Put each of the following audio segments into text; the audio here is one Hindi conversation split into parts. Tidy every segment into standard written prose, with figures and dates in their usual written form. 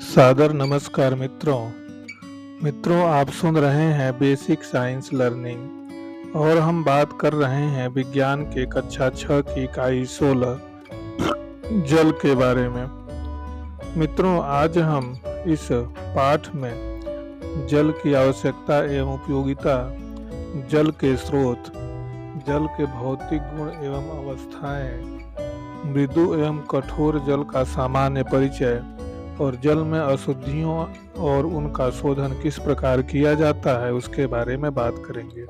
सादर नमस्कार मित्रों आप सुन रहे हैं बेसिक साइंस लर्निंग और हम बात कर रहे हैं विज्ञान के कक्षा 6 की इकाई 16 जल के बारे में। मित्रों आज हम इस पाठ में जल की आवश्यकता एवं उपयोगिता, जल के स्रोत, जल के भौतिक गुण एवं अवस्थाएं, मृदु एवं कठोर जल का सामान्य परिचय और जल में अशुद्धियों और उनका शोधन किस प्रकार किया जाता है उसके बारे में बात करेंगे।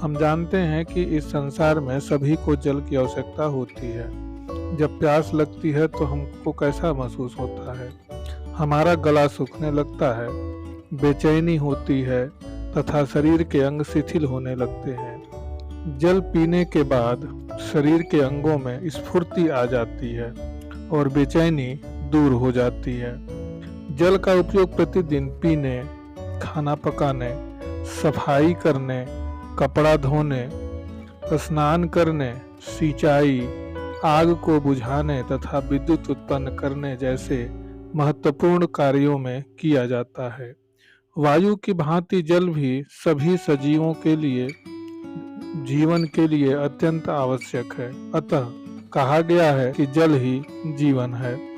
हम जानते हैं कि इस संसार में सभी को जल की आवश्यकता होती है। जब प्यास लगती है तो हमको कैसा महसूस होता है? हमारा गला सूखने लगता है, बेचैनी होती है तथा शरीर के अंग शिथिल होने लगते हैं। जल पीने के बाद शरीर के अंगों में स्फूर्ति आ जाती है और बेचैनी दूर हो जाती है। जल का उपयोग प्रतिदिन पीने, खाना पकाने, सफाई करने, कपड़ा धोने, स्नान करने, सिंचाई, आग को बुझाने तथा विद्युत उत्पन्न करने जैसे महत्वपूर्ण कार्यों में किया जाता है। वायु की भांति जल भी सभी सजीवों के लिए जीवन के लिए अत्यंत आवश्यक है। अतः कहा गया है कि जल ही जीवन है।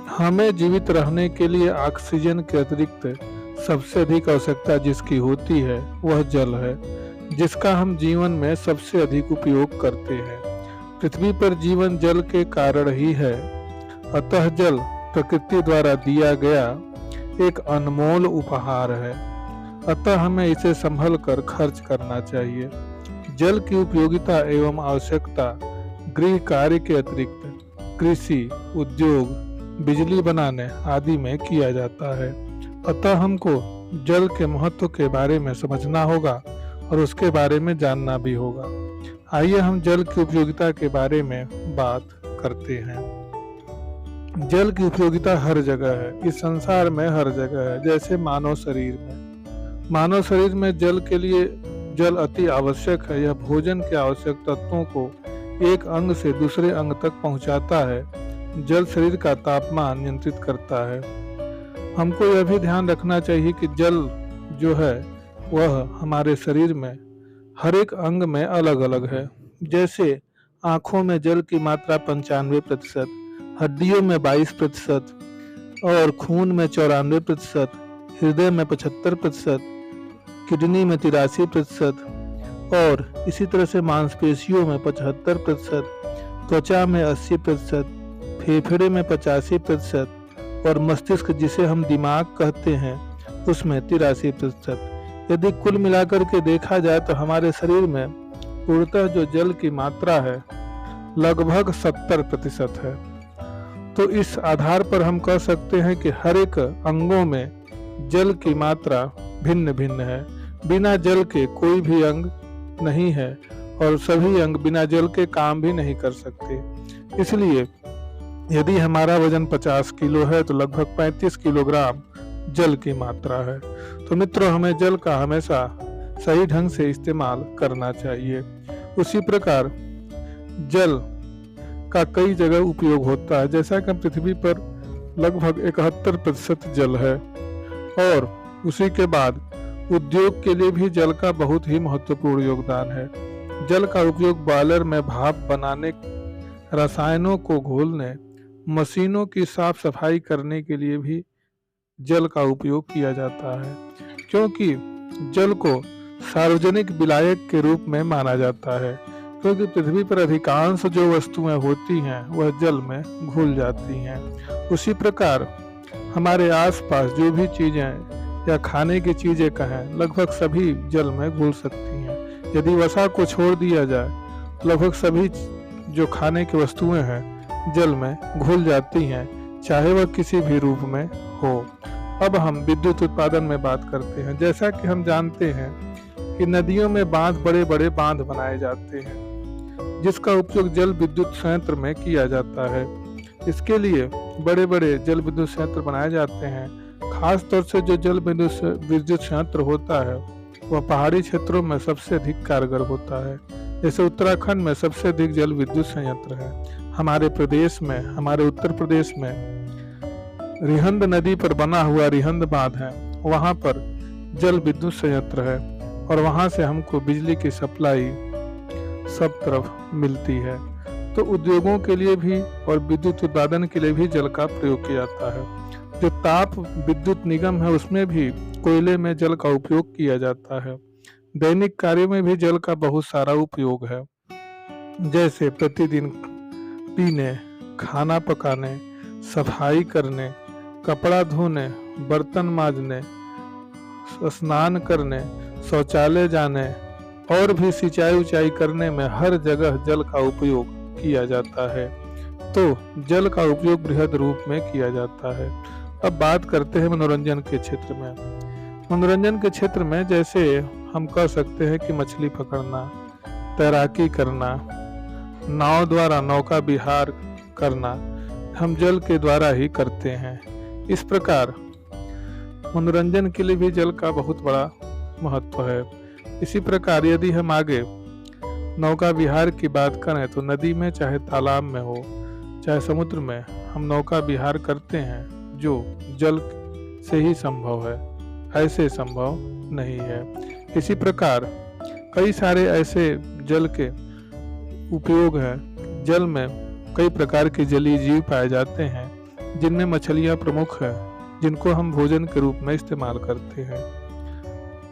हमें जीवित रहने के लिए ऑक्सीजन के अतिरिक्त सबसे अधिक आवश्यकता जिसकी होती है वह जल है, जिसका हम जीवन में सबसे अधिक उपयोग करते हैं। पृथ्वी पर जीवन जल के कारण ही है। अतः जल प्रकृति द्वारा दिया गया एक अनमोल उपहार है। अतः हमें इसे संभल कर खर्च करना चाहिए। जल की उपयोगिता एवं आवश्यकता गृह कार्य के अतिरिक्त कृषि, उद्योग, बिजली बनाने आदि में किया जाता है। अतः हमको जल के महत्व के बारे में समझना होगा और उसके बारे में जानना भी होगा। आइए हम जल की उपयोगिता के बारे में बात करते हैं। जल की उपयोगिता हर जगह है, इस संसार में हर जगह है। जैसे मानव शरीर में जल के लिए जल अति आवश्यक है। यह भोजन के आवश्यक तत्वों को एक अंग से दूसरे अंग तक पहुंचाता है। जल शरीर का तापमान नियंत्रित करता है। हमको यह भी ध्यान रखना चाहिए कि जल जो है वह हमारे शरीर में हर एक अंग में अलग अलग है। जैसे आँखों में जल की मात्रा 95%, हड्डियों में 22% और खून में 94%, हृदय में 75%, किडनी में 83% और इसी तरह से मांसपेशियों में 75%, त्वचा में 80%, फेफड़े में 85% और मस्तिष्क जिसे हम दिमाग कहते हैं उसमें 83%। यदि कुल मिलाकर के देखा जाए तो हमारे शरीर में पूर्णतः जो जल की मात्रा है लगभग 70% है। तो इस आधार पर हम कह सकते हैं कि हर एक अंगों में जल की मात्रा भिन्न भिन्न है। बिना जल के कोई भी अंग नहीं है और सभी अंग बिना जल के काम भी नहीं कर सकते। इसलिए यदि हमारा वजन 50 किलो है तो लगभग 35 किलोग्राम जल की मात्रा है। तो मित्रों हमें जल का हमेशा सही ढंग से इस्तेमाल करना चाहिए। उसी प्रकार जल का कई जगह उपयोग होता है। जैसा कि पृथ्वी पर लगभग 71% जल है और उसी के बाद उद्योग के लिए भी जल का बहुत ही महत्वपूर्ण योगदान है। जल का उपयोग बॉयलर में भाप बनाने, रसायनों को घोलने, मशीनों की साफ सफाई करने के लिए भी जल का उपयोग किया जाता है, क्योंकि जल को सार्वजनिक विलायक के रूप में माना जाता है। क्योंकि पृथ्वी पर अधिकांश जो वस्तुएं होती हैं वह जल में घुल जाती हैं। उसी प्रकार हमारे आसपास जो भी चीजें या खाने की चीजें कहें लगभग सभी जल में घुल सकती हैं। यदि वसा को छोड़ दिया जाए तो लगभग सभी जो खाने की वस्तुएं हैं जल में घुल जाती हैं, चाहे वह किसी भी रूप में हो। अब हम विद्युत उत्पादन में बात करते हैं। जैसा कि हम जानते हैं कि नदियों में बड़े बड़े बांध बनाए जाते हैं, जिसका उपयोग जल विद्युत संयंत्र में किया जाता है। इसके लिए बड़े बड़े जल विद्युत संयंत्र बनाए जाते हैं। खास तौर से जो जल विद्युत संयंत्र होता है वह पहाड़ी क्षेत्रों में सबसे अधिक कारगर होता है। जैसे उत्तराखंड में सबसे अधिक जल विद्युत संयंत्र है। हमारे प्रदेश में, हमारे उत्तर प्रदेश में रिहंद नदी पर बना हुआ रिहंद बांध है, वहां पर जल विद्युत संयंत्र है और वहां से हमको बिजली की सप्लाई सब तरफ मिलती है। तो उद्योगों के लिए भी और विद्युत उत्पादन के लिए भी जल का प्रयोग किया जाता है। जो ताप विद्युत निगम है उसमें भी कोयले में जल का उपयोग किया जाता है। दैनिक कार्यों में भी जल का बहुत सारा उपयोग है, जैसे प्रतिदिन पीने, खाना पकाने, सफाई करने, कपड़ा धोने, बर्तन मांजने, स्नान करने, शौचालय जाने और भी सिंचाई उचाई करने में हर जगह जल का उपयोग किया जाता है। तो जल का उपयोग बृहद रूप में किया जाता है। अब बात करते हैं मनोरंजन के क्षेत्र में। मनोरंजन के क्षेत्र में जैसे हम कह सकते हैं कि मछली पकड़ना, तैराकी करना, नाव द्वारा नौका विहार करना हम जल के द्वारा ही करते हैं। इस प्रकार मनोरंजन के लिए भी जल का बहुत बड़ा महत्व है। इसी प्रकार यदि हम आगे नौका विहार की बात करें तो नदी में चाहे तालाब में हो चाहे समुद्र में हम नौका विहार करते हैं, जो जल से ही संभव है, ऐसे संभव नहीं है। इसी प्रकार कई सारे ऐसे जल के उपयोग हैं। जल में कई प्रकार के जलीय जीव पाए जाते हैं, जिनमें मछलियां प्रमुख है, जिनको हम भोजन के रूप में इस्तेमाल करते हैं।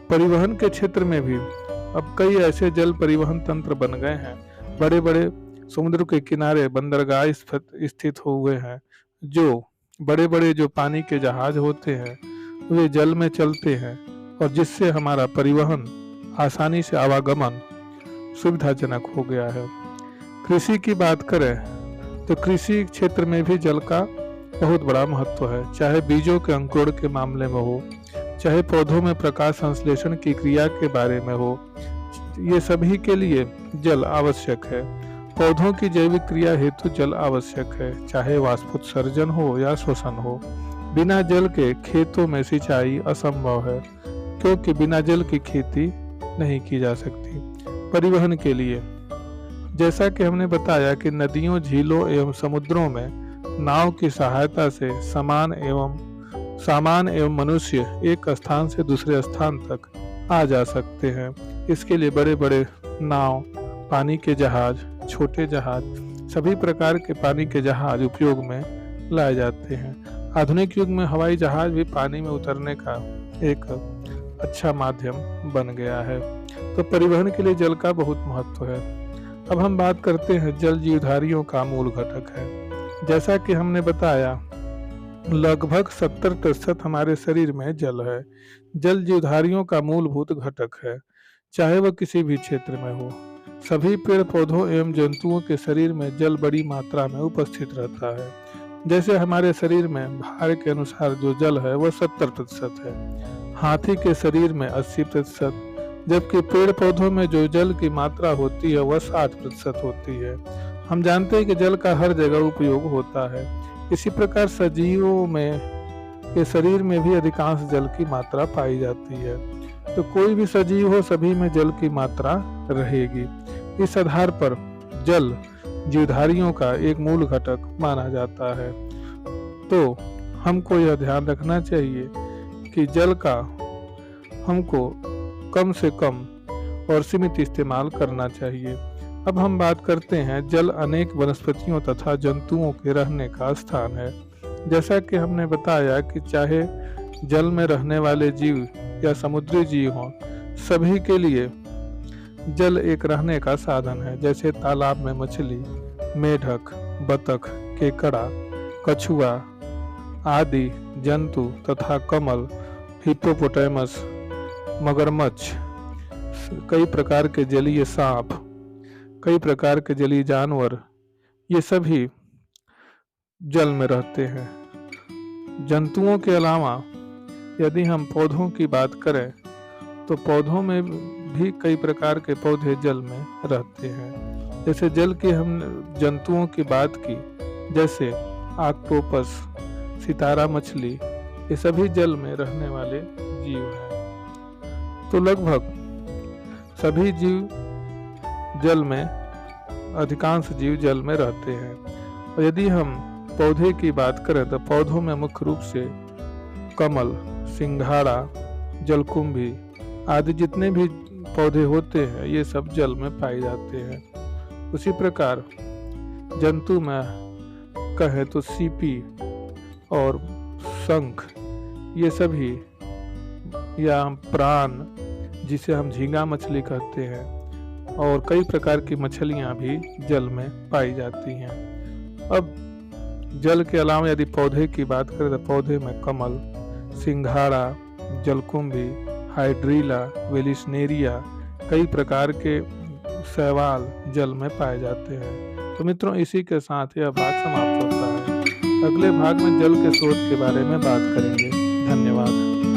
परिवहन के क्षेत्र में भी अब कई ऐसे जल परिवहन तंत्र बन गए हैं। बड़े बड़े समुद्र के किनारे बंदरगाह स्थित हुए हैं, जो बड़े बड़े जो पानी के जहाज होते हैं वे जल में चलते हैं और जिससे हमारा परिवहन आसानी से आवागमन सुविधाजनक हो गया है। कृषि की बात करें तो कृषि क्षेत्र में भी जल का बहुत बड़ा महत्व है, चाहे बीजों के अंकुरण के मामले में हो, चाहे पौधों में प्रकाश संश्लेषण की क्रिया के बारे में हो, ये सभी के लिए जल आवश्यक है। पौधों की जैविक क्रिया हेतु जल आवश्यक है, चाहे वाष्पोत्सर्जन हो या श्वसन हो। बिना जल के खेतों में सिंचाई असंभव है, क्योंकि बिना जल की खेती नहीं की जा सकती। परिवहन के लिए जैसा कि हमने बताया कि नदियों, झीलों एवं समुद्रों में नाव की सहायता से सामान एवं मनुष्य एक स्थान से दूसरे स्थान तक आ जा सकते हैं। इसके लिए बड़े बड़े नाव, पानी के जहाज, छोटे जहाज, सभी प्रकार के पानी के जहाज उपयोग में लाए जाते हैं। आधुनिक युग में हवाई जहाज भी पानी में उतरने का एक अच्छा माध्यम बन गया है। तो परिवहन के लिए जल का बहुत महत्व है। अब हम बात करते हैं जल जीवधारियों का मूल घटक है। जैसा कि हमने बताया लगभग 70% हमारे शरीर में जल है। जल जीवधारियों का मूलभूत घटक है, चाहे वह किसी भी क्षेत्र में हो। सभी पेड़ पौधों एवं जंतुओं के शरीर में जल बड़ी मात्रा में उपस्थित रहता है। जैसे हमारे शरीर में भार के अनुसार जो जल है वह 70% है, हाथी के शरीर में 80%, जबकि पेड़ पौधों में जो जल की मात्रा होती है वह 60% होती है। हम जानते हैं कि जल का हर जगह उपयोग होता है। इसी प्रकार सजीवों में के शरीर में भी अधिकांश जल की मात्रा पाई जाती है। तो कोई भी सजीव हो, सभी में जल की मात्रा रहेगी। इस आधार पर जल जीवधारियों का एक मूल घटक माना जाता है। तो हमको यह ध्यान रखना चाहिए कि जल का हमको कम से कम और सीमित इस्तेमाल करना चाहिए। अब हम बात करते हैं जल अनेक वनस्पतियों तथा जंतुओं के रहने का स्थान है। जैसा कि हमने बताया कि चाहे जल में रहने वाले जीव या समुद्री जीव हों, सभी के लिए जल एक रहने का साधन है। जैसे तालाब में मछली, मेढक, बतख, केकड़ा, कछुआ आदि जंतु तथा कमल, हिप्पोपोटामस, मगरमच्छ, कई प्रकार के जलीय सांप, कई प्रकार के जलीय जानवर, ये सभी जल में रहते हैं। जंतुओं के अलावा यदि हम पौधों की बात करें तो पौधों में भी कई प्रकार के पौधे जल में रहते हैं। जैसे जल की हम जंतुओं की बात की, जैसे ऑक्टोपस, सितारा मछली, ये सभी जल में रहने वाले जीव हैं। तो लगभग सभी जीव जल में, अधिकांश जीव जल में रहते हैं। और यदि हम पौधे की बात करें तो पौधों में मुख्य रूप से कमल, सिंघाड़ा, जलकुंभी आदि जितने भी पौधे होते हैं ये सब जल में पाए जाते हैं। उसी प्रकार जंतु में कहें तो सीपी और शंख ये सभी, या प्राण जिसे हम झींगा मछली कहते हैं, और कई प्रकार की मछलियां भी जल में पाई जाती हैं। अब जल के अलावा यदि पौधे की बात करें तो पौधे में कमल, सिंघाड़ा, जलकुंभी, हाइड्रीला, वेलिस्नेरिया कई प्रकार के शैवाल जल में पाए जाते हैं। तो मित्रों, इसी के साथ यह भाग समाप्त होता है। अगले भाग में जल के स्रोत के बारे में बात करेंगे। धन्यवाद।